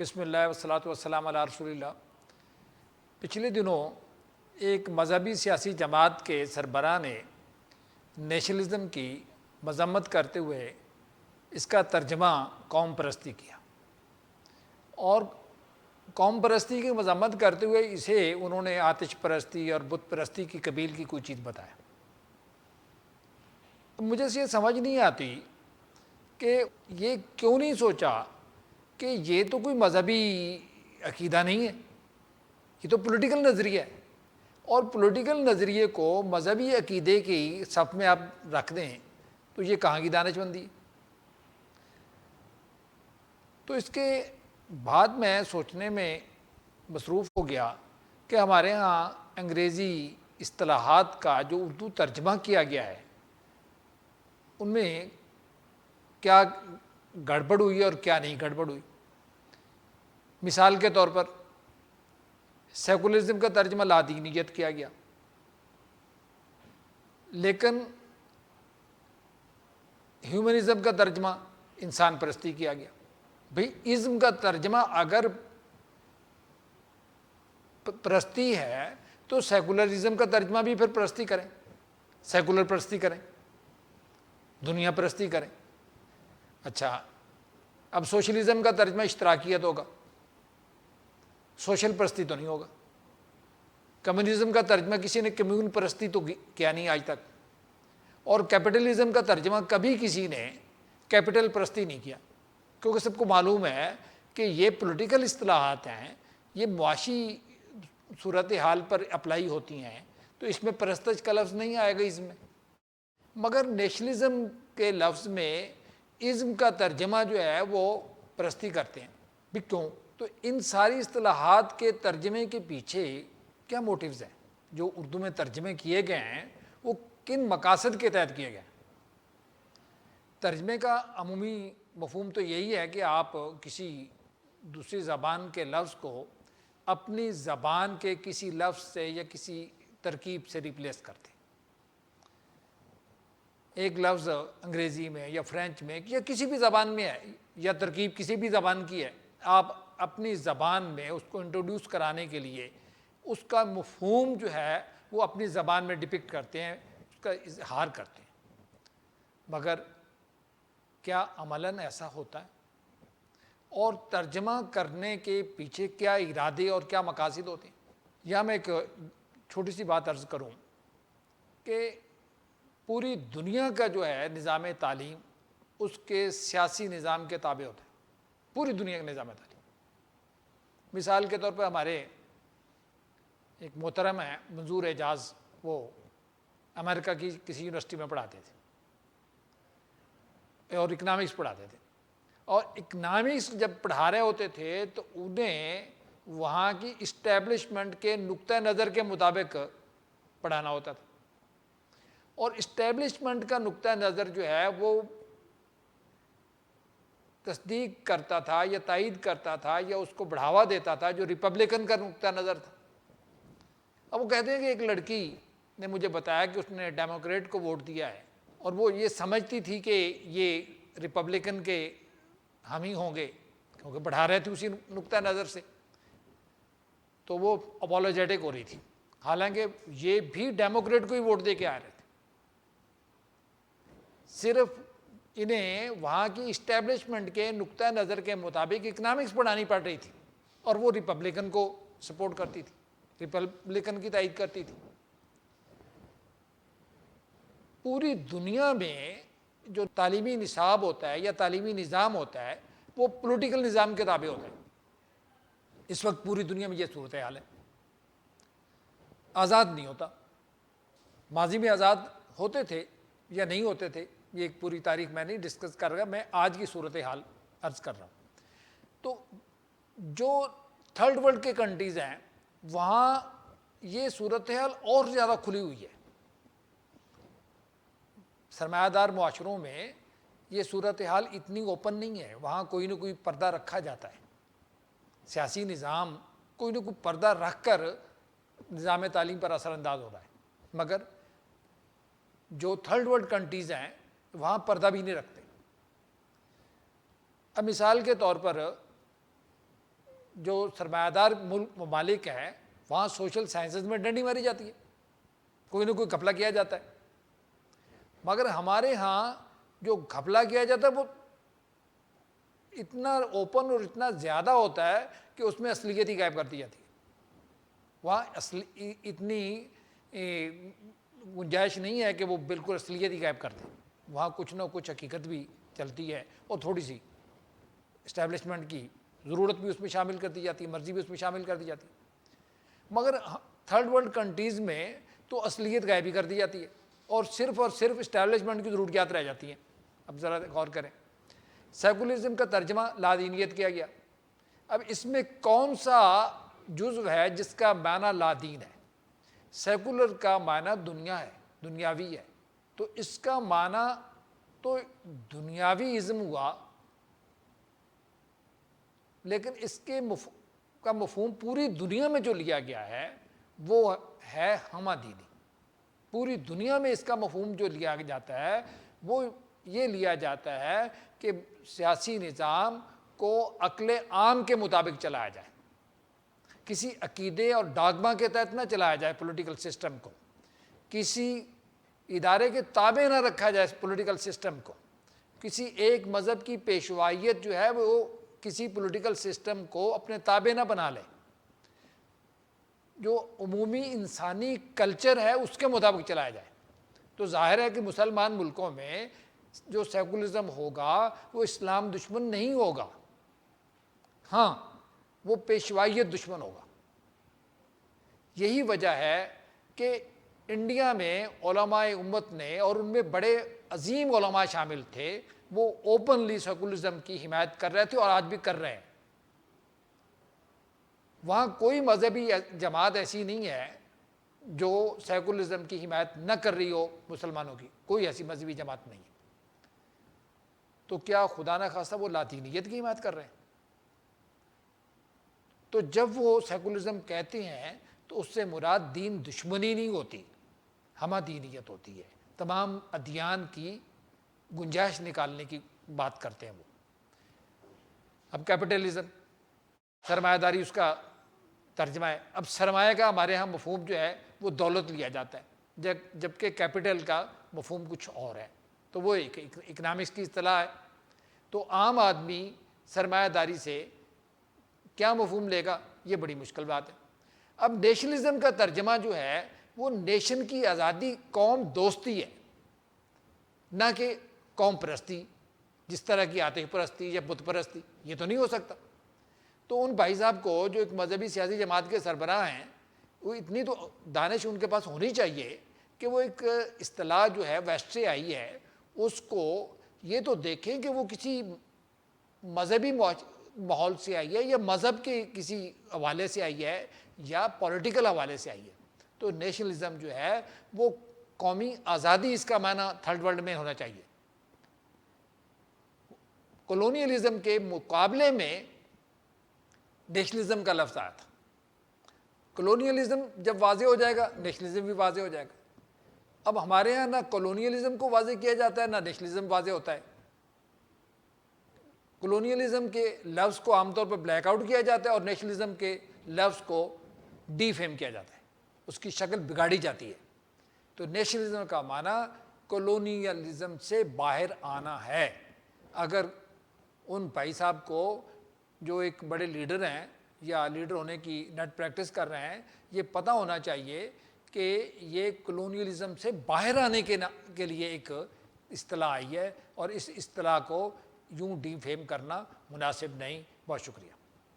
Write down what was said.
بسم اللہ والصلاۃ والسلام علی رسول اللہ۔ پچھلے دنوں ایک مذہبی سیاسی جماعت کے سربراہ نے نیشنلزم کی مذمت کرتے ہوئے اس کا ترجمہ قوم پرستی کیا، اور قوم پرستی کی مذمت کرتے ہوئے اسے انہوں نے آتش پرستی اور بت پرستی کی قبیل کی کوئی چیز بتایا۔ مجھے یہ سمجھ نہیں آتی کہ یہ کیوں نہیں سوچا کہ یہ تو کوئی مذہبی عقیدہ نہیں ہے، یہ تو پولیٹیکل نظریہ ہے، اور پولیٹیکل نظریے کو مذہبی عقیدے کی صف میں آپ رکھ دیں تو یہ کہاں کی دانش مندی ہے؟ تو اس کے بعد میں سوچنے میں مصروف ہو گیا کہ ہمارے ہاں انگریزی اصطلاحات کا جو اردو ترجمہ کیا گیا ہے ان میں کیا گڑبڑ ہوئی اور کیا نہیں گڑبڑ ہوئی۔ مثال کے طور پر سیکولرزم کا ترجمہ لادینیت کیا گیا، لیکن ہیومنزم کا ترجمہ انسان پرستی کیا گیا۔ بھئی ازم کا ترجمہ اگر پرستی ہے تو سیکولرزم کا ترجمہ بھی پھر پرستی کریں، سیکولر پرستی کریں، دنیا پرستی کریں۔ اچھا، اب سوشلزم کا ترجمہ اشتراکیت ہوگا، سوشل پرستی تو نہیں ہوگا۔ کمیونزم کا ترجمہ کسی نے کمیون پرستی تو کیا نہیں آج تک، اور کیپٹلزم کا ترجمہ کبھی کسی نے کیپٹل پرستی نہیں کیا، کیونکہ سب کو معلوم ہے کہ یہ پولیٹیکل اصطلاحات ہیں، یہ معاشی صورتحال پر اپلائی ہوتی ہیں، تو اس میں پرستش کا لفظ نہیں آئے گا ازم میں۔ مگر نیشنلزم کے لفظ میں ازم کا ترجمہ جو ہے وہ پرستی کرتے ہیں۔ بھی کیوں؟ تو ان ساری اصطلاحات کے ترجمے کے پیچھے کیا موٹیوز ہیں؟ جو اردو میں ترجمے کیے گئے ہیں وہ کن مقاصد کے تحت کیے گئے ہیں؟ ترجمے کا عمومی مفہوم تو یہی ہے کہ آپ کسی دوسری زبان کے لفظ کو اپنی زبان کے کسی لفظ سے یا کسی ترکیب سے ریپلیس کرتے ہیں۔ ایک لفظ انگریزی میں یا فرینچ میں یا کسی بھی زبان میں ہے، یا ترکیب کسی بھی زبان کی ہے، آپ اپنی زبان میں اس کو انٹروڈیوس کرانے کے لیے اس کا مفہوم جو ہے وہ اپنی زبان میں ڈپکٹ کرتے ہیں، اس کا اظہار کرتے ہیں۔ مگر کیا عملاً ایسا ہوتا ہے؟ اور ترجمہ کرنے کے پیچھے کیا ارادے اور کیا مقاصد ہوتے ہیں؟ یا میں ایک چھوٹی سی بات عرض کروں کہ پوری دنیا کا جو ہے نظام تعلیم اس کے سیاسی نظام کے تابع ہوتا ہے، پوری دنیا کا نظام تعلیم۔ مثال کے طور پہ ہمارے ایک محترم ہیں منظور اعجاز، وہ امریکہ کی کسی یونیورسٹی میں پڑھاتے تھے اور اکنامکس پڑھاتے تھے، اور اکنامکس جب پڑھا رہے ہوتے تھے تو انہیں وہاں کی اسٹیبلشمنٹ کے نقطہ نظر کے مطابق پڑھانا ہوتا تھا، اور اسٹیبلشمنٹ کا نقطہ نظر جو ہے وہ تصدیق کرتا تھا یا تائید کرتا تھا یا اس کو بڑھاوا دیتا تھا جو ریپبلکن کا نقطہ نظر تھا۔ اب وہ کہتے ہیں کہ ایک لڑکی نے مجھے بتایا کہ اس نے ڈیموکریٹ کو ووٹ دیا ہے، اور وہ یہ سمجھتی تھی کہ یہ ریپبلکن کے حامی ہوں گے کیونکہ بڑھا رہے تھے اسی نقطہ نظر سے، تو وہ اپولوجیٹک ہو رہی تھی، حالانکہ یہ بھی ڈیموکریٹ کو ہی ووٹ دے کے آ رہے تھے، صرف انہیں وہاں کی اسٹیبلشمنٹ کے نقطہ نظر کے مطابق اکنامکس پڑھانی پڑ رہی تھی، اور وہ ریپبلکن کو سپورٹ کرتی تھی، ریپبلکن کی تائید کرتی تھی۔ پوری دنیا میں جو تعلیمی نصاب ہوتا ہے یا تعلیمی نظام ہوتا ہے وہ پولیٹیکل نظام کے تابع ہوتا ہے۔ اس وقت پوری دنیا میں یہ صورتحال ہے، آزاد نہیں ہوتا۔ ماضی میں آزاد ہوتے تھے یا نہیں ہوتے تھے، یہ ایک پوری تاریخ میں نہیں ڈسکس کر رہا، میں آج کی صورتحال عرض کر رہا ہوں۔ تو جو تھرڈ ورلڈ کے کنٹریز ہیں وہاں یہ صورتحال اور زیادہ کھلی ہوئی ہے۔ سرمایہ دار معاشروں میں یہ صورتحال اتنی اوپن نہیں ہے، وہاں کوئی نہ کوئی پردہ رکھا جاتا ہے، سیاسی نظام کوئی نہ کوئی پردہ رکھ کر نظام تعلیم پر اثر انداز ہو رہا ہے۔ مگر جو تھرڈ ورلڈ کنٹریز ہیں وہاں پردہ بھی نہیں رکھتے۔ اب مثال کے طور پر جو سرمایہ دار ممالک ہیں وہاں سوشل سائنسز میں ڈنڈی ماری جاتی ہے، کوئی نہ کوئی گھپلا کیا جاتا ہے. مگر ہمارے ہاں جو گھپلا کیا جاتا ہے وہ اتنا اوپن اور اتنا زیادہ ہوتا ہے کہ اس میں اصلیت ہی غائب کر دی جاتی ہے. وہاں اتنی گنجائش نہیں ہے کہ وہ بالکل اصلیت ہی غائب کر دیں. وہاں کچھ نہ کچھ حقیقت بھی چلتی ہے اور تھوڑی سی اسٹیبلشمنٹ کی ضرورت بھی اس میں شامل کر دی جاتی ہے، مرضی بھی اس میں شامل کر دی جاتی ہے. مگر تھرڈ ورلڈ کنٹریز میں تو اصلیت غائب ہی کر دی جاتی ہے اور صرف اسٹیبلشمنٹ کی ضروریات رہ جاتی ہیں. اب ذرا غور کریں، سیکولرزم کا ترجمہ لادینیت کیا گیا. اب اس میں کون سا جزو ہے جس کا معنی لادین ہے؟ سیکولر کا معنی دنیا ہے، دنیاوی ہے، تو اس کا معنی تو دنیاوی ازم ہوا، لیکن اس کے کا مفہوم پوری دنیا میں جو لیا گیا ہے وہ ہے ہمہ دینی. پوری دنیا میں اس کا مفہوم جو لیا جاتا ہے وہ یہ لیا جاتا ہے کہ سیاسی نظام کو عقل عام کے مطابق چلایا جائے، کسی عقیدے اور ڈاگما کے تحت نہ چلایا جائے پولیٹیکل سسٹم کو، کسی ادارے کے تابع نہ رکھا جائے پولیٹیکل سسٹم کو، کسی ایک مذہب کی پیشوائیت جو ہے وہ کسی پولیٹیکل سسٹم کو اپنے تابع نہ بنا لے. جو عمومی انسانی کلچر ہے اس کے مطابق چلایا جائے. تو ظاہر ہے کہ مسلمان ملکوں میں جو سیکولرزم ہوگا وہ اسلام دشمن نہیں ہوگا، ہاں وہ پیشوائیت دشمن ہوگا. یہی وجہ ہے کہ انڈیا میں علماء امت نے، اور ان میں بڑے عظیم علماء شامل تھے، وہ اوپنلی سیکولرزم کی حمایت کر رہے تھے اور آج بھی کر رہے ہیں. وہاں کوئی مذہبی جماعت ایسی نہیں ہے جو سیکولرزم کی حمایت نہ کر رہی ہو مسلمانوں کی، کوئی ایسی مذہبی جماعت نہیں ہے. تو کیا خدا نہ خواستہ وہ لاطینیت کی حمایت کر رہے ہیں؟ تو جب وہ سیکولرزم کہتے ہیں تو اس سے مراد دین دشمنی نہیں ہوتی، ہمہ دینیت ہوتی ہے. تمام ادیان کی گنجائش نکالنے کی بات کرتے ہیں وہ. اب کیپٹلزم، سرمایہ داری اس کا ترجمہ ہے. اب سرمایہ کا ہمارے ہاں مفہوم جو ہے وہ دولت لیا جاتا ہے، جبکہ کیپٹل کا مفہوم کچھ اور ہے. تو وہ ایک اکنامکس کی اصطلاح ہے. تو عام آدمی سرمایہ داری سے کیا مفہوم لے گا، یہ بڑی مشکل بات ہے. اب نیشنلزم کا ترجمہ جو ہے وہ نیشن کی آزادی، قوم دوستی ہے، نہ کہ قوم پرستی، جس طرح کی آتش پرستی یا بت پرستی. یہ تو نہیں ہو سکتا. تو ان بھائی صاحب کو جو ایک مذہبی سیاسی جماعت کے سربراہ ہیں، وہ اتنی تو دانش ان کے پاس ہونی چاہیے کہ وہ ایک اصطلاح جو ہے ویسٹ سے آئی ہے اس کو یہ تو دیکھیں کہ وہ کسی مذہبی ماحول سے آئی ہے یا مذہب کے کسی حوالے سے آئی ہے یا پولیٹیکل حوالے سے آئی ہے. تو نیشنلزم جو ہے وہ قومی آزادی، اس کا معنی تھرڈ ورلڈ میں ہونا چاہیے. کولونیلزم کے مقابلے میں نیشنلزم کا لفظ آیا تھا. کولونیلزم جب واضح ہو جائے گا نیشنلزم بھی واضح ہو جائے گا. اب ہمارے ہاں نہ کولونیلزم کو واضح کیا جاتا ہے نہ نیشنلزم واضح ہوتا ہے. کولونیلزم کے لفظ کو عام طور پر بلیک آؤٹ کیا جاتا ہے اور نیشنلزم کے لفظ کو ڈی فیم کیا جاتا ہے، اس کی شکل بگاڑی جاتی ہے. تو نیشنلزم کا معنی کولونیلزم سے باہر آنا ہے. اگر ان بھائی صاحب کو جو ایک بڑے لیڈر ہیں یا لیڈر ہونے کی نیٹ پریکٹس کر رہے ہیں، یہ پتہ ہونا چاہیے کہ یہ کولونیلزم سے باہر آنے کے لیے ایک اصطلاح آئی ہے اور اس اصطلاح کو یوں ڈی فیم کرنا مناسب نہیں. بہت شکریہ.